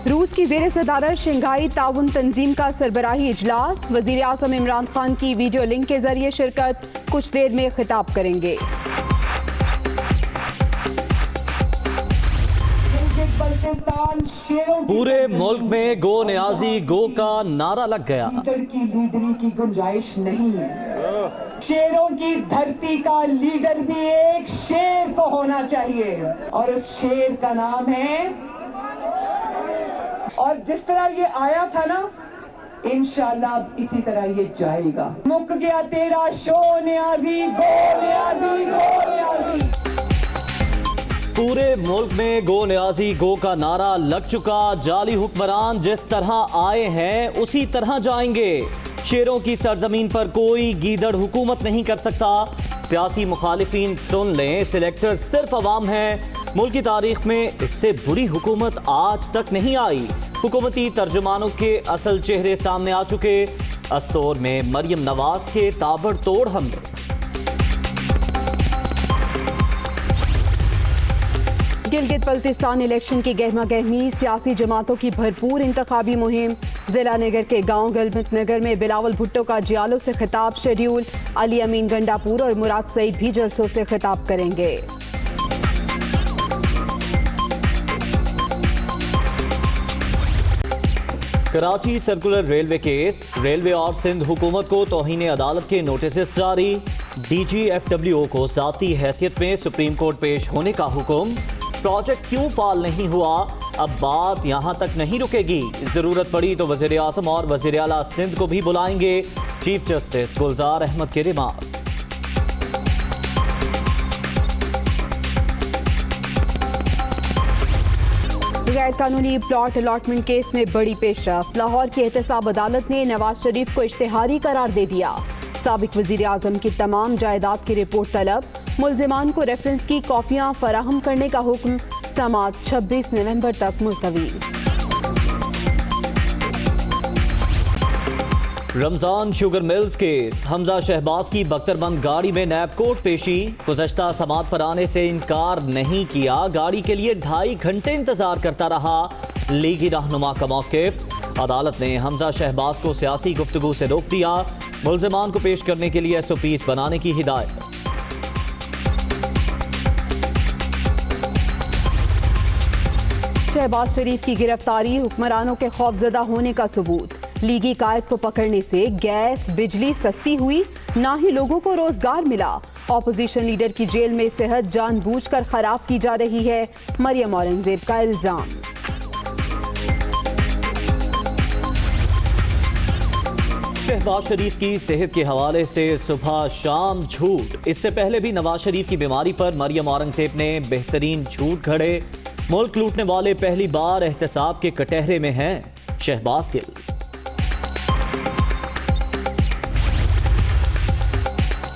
रूस की ज़ेर सदारत शंघाई ताउन तंजीम का सरबराही इजलास, वज़ीर आज़म इमरान खान की वीडियो लिंक के जरिए शिरकत, कुछ देर में खिताब करेंगे। पूरे मुल्क में गो न्याजी गो का नारा लग गया। लीडर की लीडरी की गुंजाइश नहीं है। शेरों की धरती का लीडर भी एक शेर को होना चाहिए और उस शेर का नाम है, और जिस तरह ये आया था ना, इंशाल्लाह इसी तरह ये जाएगा। मुक गया तेरा शो न्याजी गो न्याजी गो न्याजी। पूरे मुल्क में गो न्याजी गो का नारा लग चुका। जाली हुक्मरान जिस तरह आए हैं उसी तरह जाएंगे। शेरों की सरजमीन पर कोई गीदड़ हुकूमत नहीं कर सकता। सियासी मुखालिफिन सुन लें, सिलेक्टर सिर्फ अवाम है। मुल्क की तारीख में इससे बुरी हुकूमत आज तक नहीं आई। हुकूमती तर्जुमानों के असल चेहरे सामने आ चुके। अस्तोर में मरियम नवाज के ताबड़तोड़ हमले। गिलगित बल्तिस्तान इलेक्शन की गहमा गहमी, सियासी जमातों की भरपूर इंतखाबी मुहिम। जिला नगर के गांव गलमत नगर में बिलावल भुट्टो का जियालों से खिताब शेड्यूल। अली अमीन गंडापुर और मुराद सईद भी जलसों से खिताब करेंगे। Karachi circular railway case, railway और सिंध हुकूमत को तौहीन अदालत के नोटिस जारी। DGFWO को ज़ाती हैसियत में सुप्रीम कोर्ट पेश होने का हुक्म। प्रोजेक्ट क्यों फाल नहीं हुआ, अब बात यहां तक नहीं रुकेगी। जरूरत पड़ी तो वज़ीर आज़म और वज़ीर आला सिंध को भी बुलाएंगे। चीफ जस्टिस गुलजार अहमद के रिमार्क। गैर कानूनी प्लॉट अलॉटमेंट केस में बड़ी पेशरफ। लाहौर की एहतसाब अदालत ने नवाज शरीफ को इश्तेहारी करार दे दिया। साबिक वज़ीर आज़म की तमाम जायदाद की रिपोर्ट तलब। मुल्जिमान को रेफरेंस की कॉपियां फराहम करने का हुक्म। समाअत 26 नवंबर तक मुलतवी। Ramzan sugar mills case, Hamza Shahbaz की बख्तरबंद गाड़ी में नैब कोर्ट पेशी। गुज़श्ता समाअत पर आने से इनकार नहीं किया। गाड़ी के लिए 2.5 घंटे इंतजार करता रहा। लीगी रहनुमा का मौक़िफ़। अदालत ने हमजा शहबाज को सियासी गुफ्तगू से रोक दिया। मुल्जिमान को पेश करने के लिए SOPs बनाने की हिदायत। शहबाज शरीफ की गिरफ्तारी हुक्मरानों के खौफजदा होने का सबूत। लीगी कायद को पकड़ने से गैस बिजली सस्ती हुई, ना ही लोगों को रोजगार मिला। ऑपोजिशन लीडर की जेल में सेहत जानबूझकर खराब की जा रही है, मरियम औरंगजेब का इल्जाम। शहबाज शरीफ की सेहत के हवाले से सुबह शाम झूठ। इससे पहले भी नवाज शरीफ की बीमारी पर मरियम औरंगजेब ने बेहतरीन झूठ घड़े। मुल्क लूटने वाले पहली बार एहतसाब के कटहरे में हैं शहबाज गिल।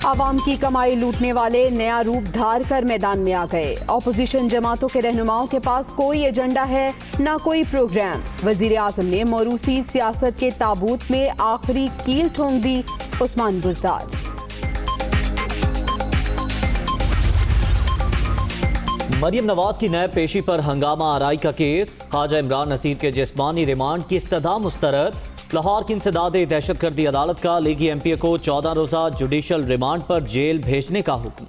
आवाम की कमाई लूटने वाले नया रूप धार कर मैदान में आ गए। ऑपोजिशन जमातों के रहनुमाओं के पास कोई एजेंडा है, ना कोई प्रोग्राम। वजीर आजम ने मौरूसी सियासत के ताबूत में आखिरी कील ठोंक दी। उस्मान बुज़दार। मरियम नवाज की नैब पेशी पर हंगामा आराई का केस। ख्वाजा इमरान नसीर के जिस्मानी रिमांड की इस्तदा मुस्तरद। लाहौर की इंसदादे दहशतगर्दी अदालत का लीगी MPA को 14 रोज़ा जुडिशल रिमांड पर जेल भेजने का हुक्म।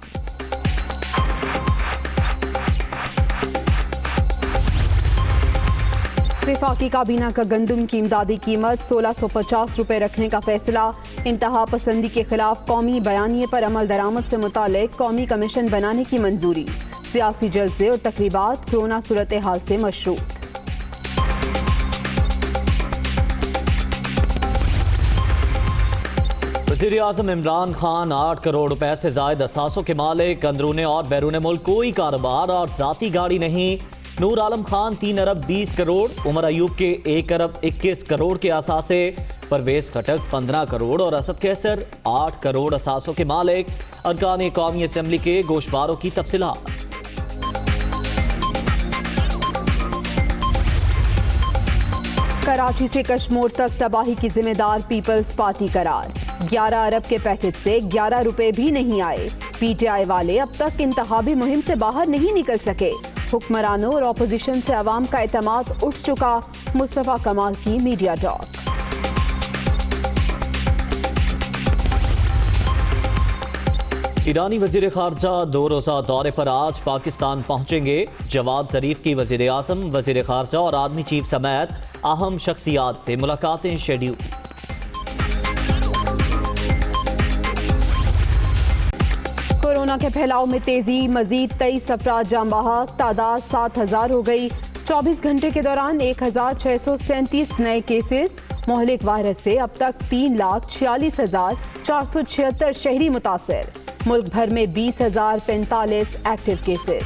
वफाकी काबीना का गंदम की इमदादी कीमत 1650 रुपए रखने का फैसला। इंतहा पसंदी के खिलाफ कौमी बयानिए पर अमल दरामद से मुतालिक कौमी कमीशन बनाने की मंजूरी। सियासी जलसे और तकरीबात कोरोना सूरत हाल से मशरूत। वज़ीर आज़म इमरान खान 8 करोड़ रुपए से जायद असासों के मालिक। अंदरूने और बैरून मुल्क कोई कारोबार और जाती गाड़ी नहीं। नूर आलम खान 3 अरब 20 करोड़, उमर अयूब के 1 अरब 21 करोड़ के असासे। परवेज खटक 15 करोड़ और असद कैसर 8 करोड़ असासों के मालिक। अरकान कौमी असम्बली के गोशबारों की तफसीलात। कराची से कश्मीर तक तबाही की जिम्मेदार पीपल्स पार्टी करार। 11 अरब के पैकेज से 11 रुपए भी नहीं आए। PTI वाले अब तक इंतखाबी मुहिम से बाहर नहीं निकल सके। हुक्मरानों और अपोजिशन से अवाम का एतमाद उठ चुका, मुस्तफा कमाल की मीडिया टॉक। ईरानी वजीर खारजा 2 रोज़ा दौरे पर आज पाकिस्तान पहुंचेंगे। जवाद जरीफ की वजीर आज़म, वजीर खारजा और आर्मी चीफ समेत अहम शख्सियात से मुलाकातें शेड्यूल। कोरोना के फैलाव में तेजी, मजीद 23 अफराद जान बहक, तादाद 7000 हो गई। 24 घंटे के दौरान 1637 नए केसेस। मोहलिक वायरस से अब तक 3,46,476 शहरी मुतासिर। मुल्क भर में 20,045 एक्टिव केसेस।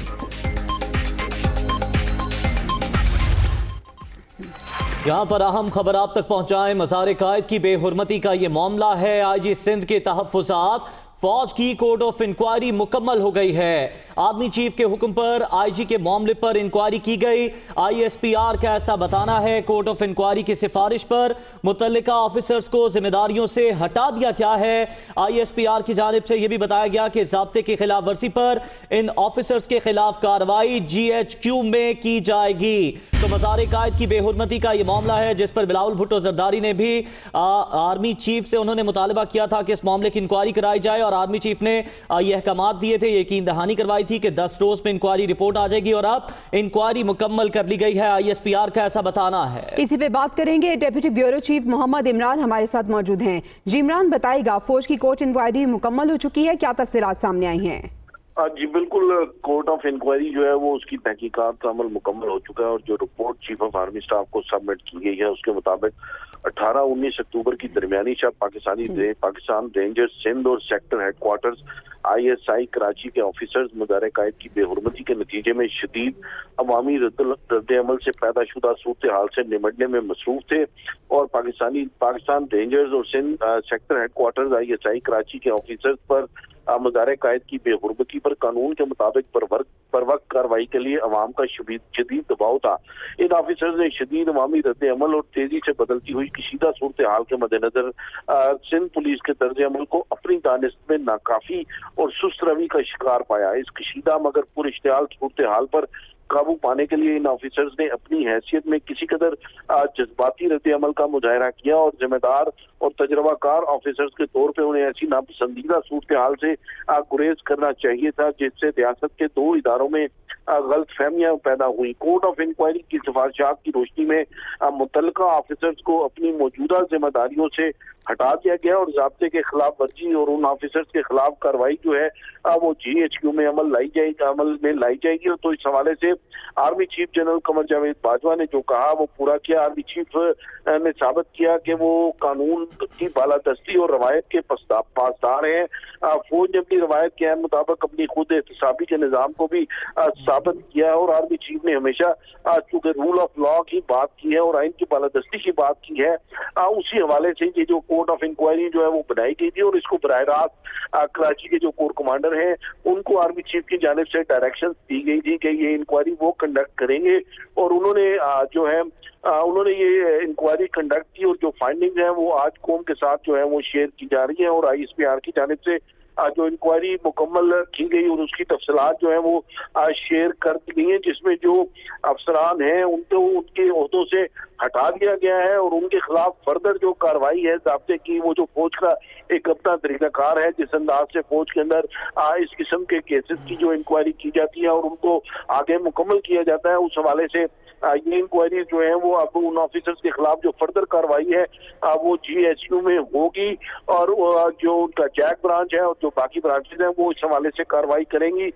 यहाँ पर अहम खबर आप तक पहुंचाएं। मज़ार कायद की बेहुरमती का ये मामला है। आईजी सिंध के तहफ़्फ़ुज़ात, फौज की कोर्ट ऑफ इंक्वायरी मुकम्मल हो गई है। आर्मी चीफ के हुक्म पर आईजी के मामले पर इंक्वायरी की गई। आईएसपीआर का ऐसा बताना है। कोर्ट ऑफ इंक्वायरी की सिफारिश पर मुतल्लिका ऑफिसर्स को जिम्मेदारियों से हटा दिया गया है। आईएसपीआर की जानिब से यह भी बताया गया कि ज़ाब्ते की खिलाफ वर्जी पर इन ऑफिसर्स के खिलाफ कार्रवाई GHQ में की जाएगी। तो मज़ार कायद की बेहुरमती का यह मामला है जिस पर बिलावल भुट्टो जरदारी ने भी आर्मी चीफ से उन्होंने मुतालबा किया था कि इस मामले की इंक्वायरी कराई जाए और आर्मी चीफ ने यह अहकामात दिए थे, यकीन दहानी करवाई थी कि 10 रोज में इंक्वायरी रिपोर्ट आ जाएगी और अब इंक्वायरी मुकम्मल कर ली गई है। आईएसपीआर का ऐसा बताना है। इसी पे बात करेंगे। Deputy bureau chief Mohammad Imran हमारे साथ मौजूद हैं। जी इमरान, बताइएगा, फौज की कोर्ट इंक्वायरी मुकम्मल हो चुकी है, क्या तफसीलात सामने आई हैं? जी बिल्कुल, कोर्ट ऑफ इंक्वायरी जो है वो उसकी तहकीकात का अमल मुकम्मल हो चुका है और जो report chief of army staff को सबमिट की गई है उसके मुताबिक 18-19 अक्टूबर की दरमियानी शब पाकिस्तान रेंजर्स सिंध और सेक्टर हेडक्वार्टर्स ISI कराची के ऑफिसर्स मज़ार कायद की बेहुरमती के नतीजे में शदीद अवामी रद्द-ए-अमल से पैदाशुदा सूरत हाल से निमटने में मसरूफ थे और पाकिस्तान रेंजर्स और Sindh sector headquarters ISI Karachi के ऑफिसर्स पर मज़ार कायद की बेहुरमती पर कानून के मुताबिक पर वक्त कार्रवाई के लिए अवाम का शदीद दबाव था। इन ऑफिसर्स ने शदीद अवामी रद्द-ए-अमल और तेजी से बदलती हुई कशीदा सूरत हाल के मद्देनजर सिंध पुलिस के तर्ज अमल को अपनी दानिश में नाकाफी और सुस्त रवि का शिकार पाया। इस कशीदा मगर पुरइश्तियाल सूरत हाल पर काबू पाने के लिए इन ऑफिसर्स ने अपनी हैसियत में किसी कदर जज्बाती रद्द अमल का मुजाहरा किया और जिम्मेदार और तजर्बाकार ऑफिसर्स के तौर पे उन्हें ऐसी नापसंदीदा सूरत हाल से गुरेज करना चाहिए था जिससे रियासत के 2 इदारों में गलत फहमियां पैदा हुई। कोर्ट ऑफ इंक्वायरी की सिफारिशात की रोशनी में मुतल्लिका ऑफिसर्स को अपनी मौजूदा जिम्मेदारियों से हटा दिया गया और ज़ाब्ते के खिलाफ वर्जी और उन ऑफिसर्स के खिलाफ कार्रवाई जो है वो GHQ में अमल में लाई जाएगी। तो इस हवाले से army chief general Qamar Javed Bajwa ने जो कहा वो पूरा किया। आर्मी चीफ ने साबित किया कि वो कानून की बालादस्ती और रवायत के पासदार हैं। फौज ने अपनी रवायत के मुताबिक अपनी खुद एहतसाबी के निज़ाम को भी साबित किया और आर्मी चीफ ने हमेशा चूंकि रूल ऑफ लॉ की बात की है और आइन की बालादस्ती की बात की है, उसी हवाले से ये जो कोर्ट ऑफ इंक्वायरी जो है वो बनाई गई थी और इसको बराह रास्त कराची के जो कोर कमांडर हैं उनको आर्मी चीफ की जानिब से डायरेक्शन दी गई थी कि ये इंक्वायरी वो कंडक्ट करेंगे और उन्होंने उन्होंने ये इंक्वायरी कंडक्ट की और जो फाइंडिंग्स हैं वो आज कौम के साथ जो है वो शेयर की जा रही है और ISPR की जानिब से जो इंक्वायरी मुकम्मल की गई और उसकी तफसीलात जो है वो शेयर कर दी गई है जिसमें जो अफसरान हैं उनको उनके ओहदों से हटा दिया गया है और उनके खिलाफ फर्दर जो कार्रवाई है ज़ाब्ते की वो जो फौज का एक अपना तरीकाकार है जिस अंदाज से फौज के अंदर इस किस्म के केसेस की जो इंक्वायरी की जाती है और उनको आगे मुकम्मल किया जाता है, उस हवाले से ये इंक्वायरी जो है वो अब उन ऑफिसर्स के खिलाफ जो फर्दर कार्रवाई है वो GHQ में होगी और जो उनका जैक ब्रांच है और जो बाकी ब्रांचेज हैं वो इस हवाले से कार्रवाई करेंगी।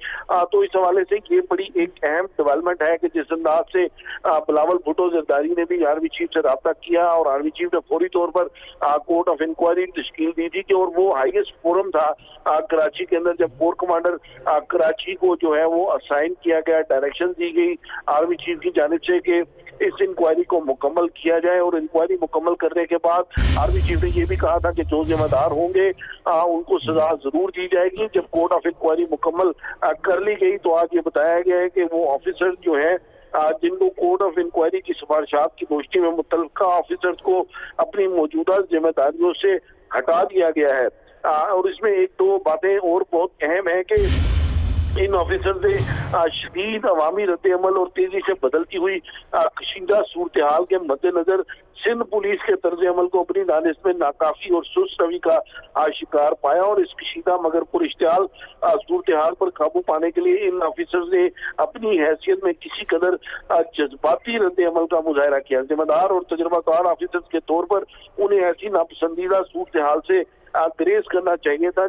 तो इस हवाले से ये बड़ी एक अहम डेवलपमेंट है कि जिस अंदाज से बिलावल भुट्टो जरदारी ने भी आर्मी चीफ से रब्ता किया और आर्मी चीफ ने फौरी तौर पर कोर्ट ऑफ इंक्वायरी तश्कील दी थी कि और वो हाईएस्ट फोरम था कराची के अंदर जब कोर कमांडर कराची को जो है वो असाइन किया गया, डायरेक्शन दी गई आर्मी चीफ की जानिब से कि इस इंक्वायरी को मुकम्मल किया जाए और इंक्वायरी मुकम्मल करने के बाद आर्मी चीफ ने यह भी कहा था कि जो जिम्मेदार होंगे उनको सजा जरूर दी जाएगी। जब कोर्ट ऑफ इंक्वायरी मुकम्मल कर ली गई तो आज ये बताया गया है कि वो ऑफिसर जो है जिनको कोर्ट ऑफ इंक्वायरी की सिफारिशात की रोशनी में मुतल्लिका ऑफिसर्स को अपनी मौजूदा जिम्मेदारियों से हटा दिया गया है। और इसमें एक दो बातें और बहुत अहम है कि इन ऑफिसर ने शदीद अवामी रद्द-ए-अमल और तेजी से बदलती हुई कशीदा सूरत हाल के मद्देनजर सिंध पुलिस के तर्ज अमल को अपनी दानिश में नाकाफी और सुस्त रवि का शिकार पाया और इस कशीदा मगर पुरइश्तिहाल सूरत हाल पर काबू पाने के लिए इन ऑफिसर्स ने अपनी हैसियत में किसी कदर जज्बाती रद्द-ए-अमल का मुजाहरा किया। जिम्मेदार और तजुर्बाकार ऑफिसर्स के तौर पर उन्हें ऐसी नापसंदीदा सूरत हाल से ग्रेज करना चाहिए था